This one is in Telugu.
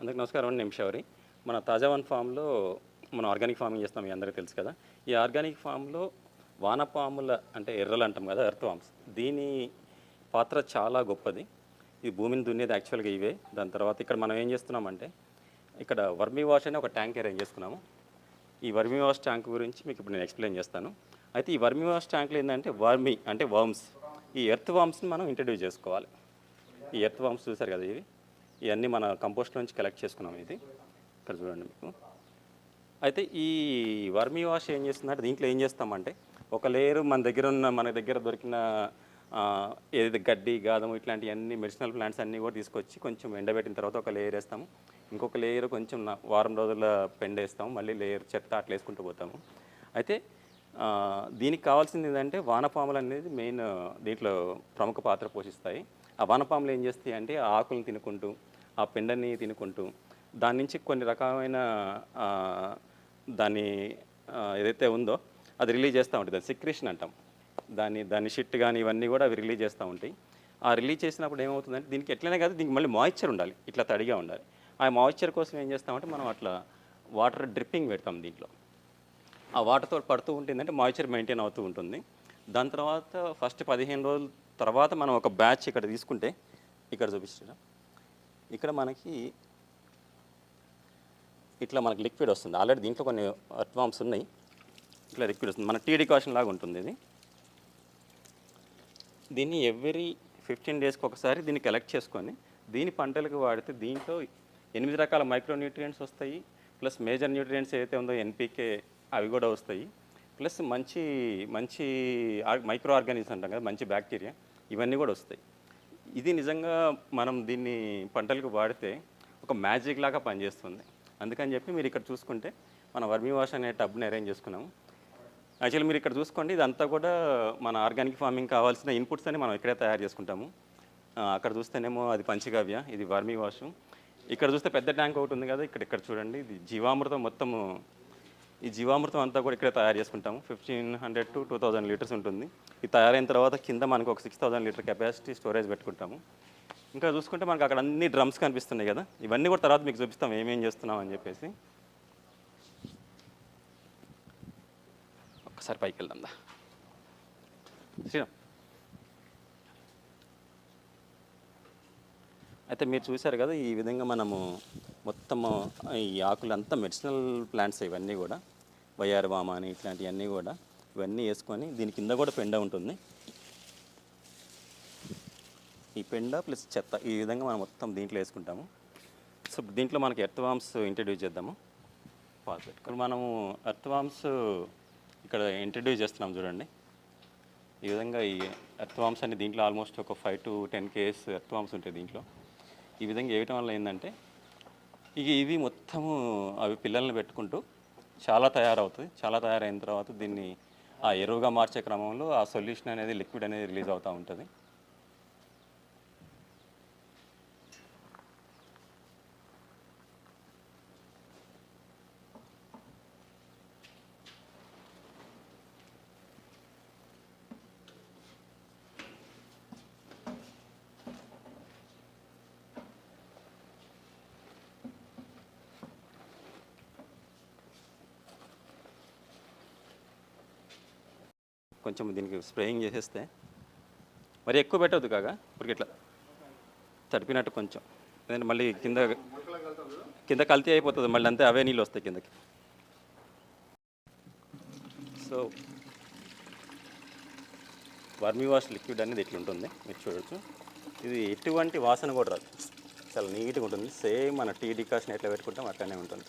అందరికీ నమస్కారం అండి. నిమిషావరి. మన తాజా వన్ ఫామ్లో మనం ఆర్గానిక్ ఫార్మింగ్ చేస్తాం, మీ అందరికీ తెలుసు కదా. ఈ ఆర్గానిక్ ఫామ్లో వానపాముల అంటే ఎర్రలు అంటాం కదా, ఎర్త్ వామ్స్, దీని పాత్ర చాలా గొప్పది. ఇది భూమిని దున్నేది యాక్చువల్గా ఇవే. దాని తర్వాత ఇక్కడ మనం ఏం చేస్తున్నామంటే, ఇక్కడ వర్మీ వాష్ అనే ఒక ట్యాంక్ అరేంజ్ చేసుకున్నాము. ఈ వర్మీ వాష్ ట్యాంక్ గురించి మీకు ఇప్పుడు నేను ఎక్స్ప్లెయిన్ చేస్తాను. అయితే ఈ వర్మీ వాష్ ట్యాంక్లో ఏంటంటే వర్మీ అంటే వర్మ్స్, ఈ ఎర్త్ వామ్స్ని మనం ఇంట్రడ్యూస్ చేసుకోవాలి. ఈ ఎర్త్ వామ్స్ చూసారు కదా, ఇవన్నీ మన కంపోస్ట్ నుంచి కలెక్ట్ చేసుకున్నాం. ఇది ఇక్కడ చూడండి మీకు. అయితే ఈ వర్మీ వాష్ ఏం చేస్తుందంటే, దీంట్లో ఏం చేస్తామంటే, ఒక లేయర్ మన దగ్గర దొరికిన ఏదైతే గడ్డి, గాదము ఇట్లాంటివన్నీ మెడిసినల్ ప్లాంట్స్ అన్నీ కూడా తీసుకొచ్చి కొంచెం ఎండబెట్టిన తర్వాత ఒక లేయర్ వేస్తాము. ఇంకొక లేయర్ కొంచెం వారం రోజుల పెండ వేస్తాము. మళ్ళీ లేయర్ చెత్త అట్లా వేసుకుంటూ పోతాము. అయితే దీనికి కావాల్సింది ఏంటంటే, వానపాములు అనేది మెయిన్ దీంట్లో ప్రముఖ పాత్ర పోషిస్తాయి. ఆ వానపాములు ఏం చేస్తాయి అంటే, ఆ ఆకులను తినుకుంటూ, ఆ పెండని తినుకుంటూ, దాని నుంచి కొన్ని రకమైన దాన్ని ఏదైతే ఉందో అది రిలీజ్ చేస్తూ ఉంటుంది. దాన్ని సిక్రేషన్ అంటాం. దాని షిట్ కానీ ఇవన్నీ కూడా అవి రిలీజ్ చేస్తూ ఉంటాయి. ఆ రిలీజ్ చేసినప్పుడు ఏమవుతుందంటే, దీనికి ఎట్లనే కాదు, దీనికి మళ్ళీ మాయిశ్చర్ ఉండాలి, ఇట్లా తడిగా ఉండాలి. ఆ మాయిశ్చర్ కోసం ఏం చేస్తామంటే, మనం అట్లా వాటర్ డ్రిప్పింగ్ పెడతాం దీంట్లో. ఆ వాటర్తో పడుతూ ఉంటుందంటే మాయిశ్చర్ మెయింటైన్ అవుతూ ఉంటుంది. దాని తర్వాత ఫస్ట్ 15 రోజుల తర్వాత మనం ఒక బ్యాచ్ ఇక్కడ తీసుకుంటే, ఇక్కడ చూపిస్తున్నా, ఇక్కడ మనకి ఇట్లా మనకి లిక్విడ్ వస్తుంది. ఆల్రెడీ దీంట్లో కొన్ని ఎర్త్ వామ్స్ ఉన్నాయి. ఇట్లా లిక్విడ్ వస్తుంది, మన టీ డికాషన్ లాగా ఉంటుంది ఇది. దీన్ని ఎవ్రీ 15 డేస్కి ఒకసారి దీన్ని కలెక్ట్ చేసుకొని దీని పంటలకు వాడితే దీంట్లో 8 రకాల మైక్రో న్యూట్రియంట్స్ వస్తాయి. ప్లస్ మేజర్ న్యూట్రియంట్స్ ఏదైతే ఉందో ఎన్పికే అవి కూడా వస్తాయి. ప్లస్ మంచి మంచి మైక్రో ఆర్గానిజమ్స్ అంటాం కదా, మంచి బ్యాక్టీరియా, ఇవన్నీ కూడా వస్తాయి. ఇది నిజంగా మనం దీన్ని పంటలకు వాడితే ఒక మ్యాజిక్ లాగా పనిచేస్తుంది. అందుకని చెప్పి మీరు ఇక్కడ చూసుకుంటే మన వర్మీ వాష్ అనే టబ్ని అరేంజ్ చేసుకున్నాము. యాక్చువల్లీ మీరు ఇక్కడ చూసుకోండి, ఇదంతా కూడా మన ఆర్గానిక్ ఫార్మింగ్ కావాల్సిన ఇన్పుట్స్ అని మనం ఇక్కడే తయారు చేసుకుంటాము. అక్కడ చూస్తేనేమో అది పంచగవ్య, ఇది వర్మీ వాష్. ఇక్కడ చూస్తే పెద్ద ట్యాంక్ ఒకటి ఉంది కదా, ఇక్కడ చూడండి, ఇది జీవామృతం. మొత్తము ఈ జీవామృతం అంతా కూడా ఇక్కడే తయారు చేసుకుంటాము. 1500 to 2000 లీటర్స్ ఉంటుంది. ఇది తయారైన తర్వాత కింద మనకు ఒక 6000 లీటర్ కెపాసిటీ స్టోరేజ్ పెట్టుకుంటాము. ఇంకా చూసుకుంటే మనకు అక్కడ అన్ని డ్రమ్స్ కనిపిస్తున్నాయి కదా, ఇవన్నీ కూడా తర్వాత మీకు చూపిస్తాం ఏమేం చేస్తున్నాం అని చెప్పేసి. ఒక్కసారి పైకి వెళ్దాం శ్రీరామ్. అయితే మీరు చూశారు కదా, ఈ విధంగా మనము మొత్తము ఈ ఆకులంతా మెడిసినల్ ప్లాంట్స్, ఇవన్నీ కూడా వయారవామ అని ఇట్లాంటివన్నీ కూడా ఇవన్నీ వేసుకొని దీని కింద కూడా పెండ ఉంటుంది. ఈ పెండ ప్లస్ చెత్త ఈ విధంగా మనం మొత్తం దీంట్లో వేసుకుంటాము. సో దీంట్లో మనకి ఎర్త్ వామ్స్ ఇంట్రడ్యూస్ చేద్దాము. ఇక్కడ మనము ఎర్త్ వామ్స్ ఇక్కడ ఇంట్రడ్యూస్ చేస్తున్నాం చూడండి. ఈ విధంగా ఈ ఎర్త్ వామ్స్ అన్ని దీంట్లో ఆల్మోస్ట్ ఒక 5 to 10 kgs ఎర్త్ వామ్స్ ఉంటాయి దీంట్లో. ఈ విధంగా వేయటం వల్ల ఏంటంటే, ఇవి మొత్తము అవి పిల్లల్ని పెట్టుకుంటూ చాలా తయారవుతుంది. చాలా తయారైన తర్వాత దీన్ని ఆ ఎరువుగా మార్చే క్రమంలో ఆ సొల్యూషన్ అనేది, లిక్విడ్ అనేది రిలీజ్ అవుతూ ఉంటుంది. కొంచెం దీనికి స్ప్రేయింగ్ చేసేస్తే, మరి ఎక్కువ పెట్టవద్దు కాగా, ఇప్పుడు ఇట్లా తడిపినట్టు కొంచెం, ఎందుకంటే మళ్ళీ కింద కల్తీ అయిపోతుంది, మళ్ళీ అంతే అవే నీళ్ళు వస్తాయి కిందకి. సో వర్మీ వాష్ లిక్విడ్ అనేది ఇట్లా ఉంటుంది, మీరు చూడవచ్చు. ఇది ఎటువంటి వాసన కూడా రాదు, చాలా నీట్గా ఉంటుంది. సేమ్ మన టీ డికాషన్ ఎట్లా పెట్టుకుంటాం అట్లనే ఉంటుంది.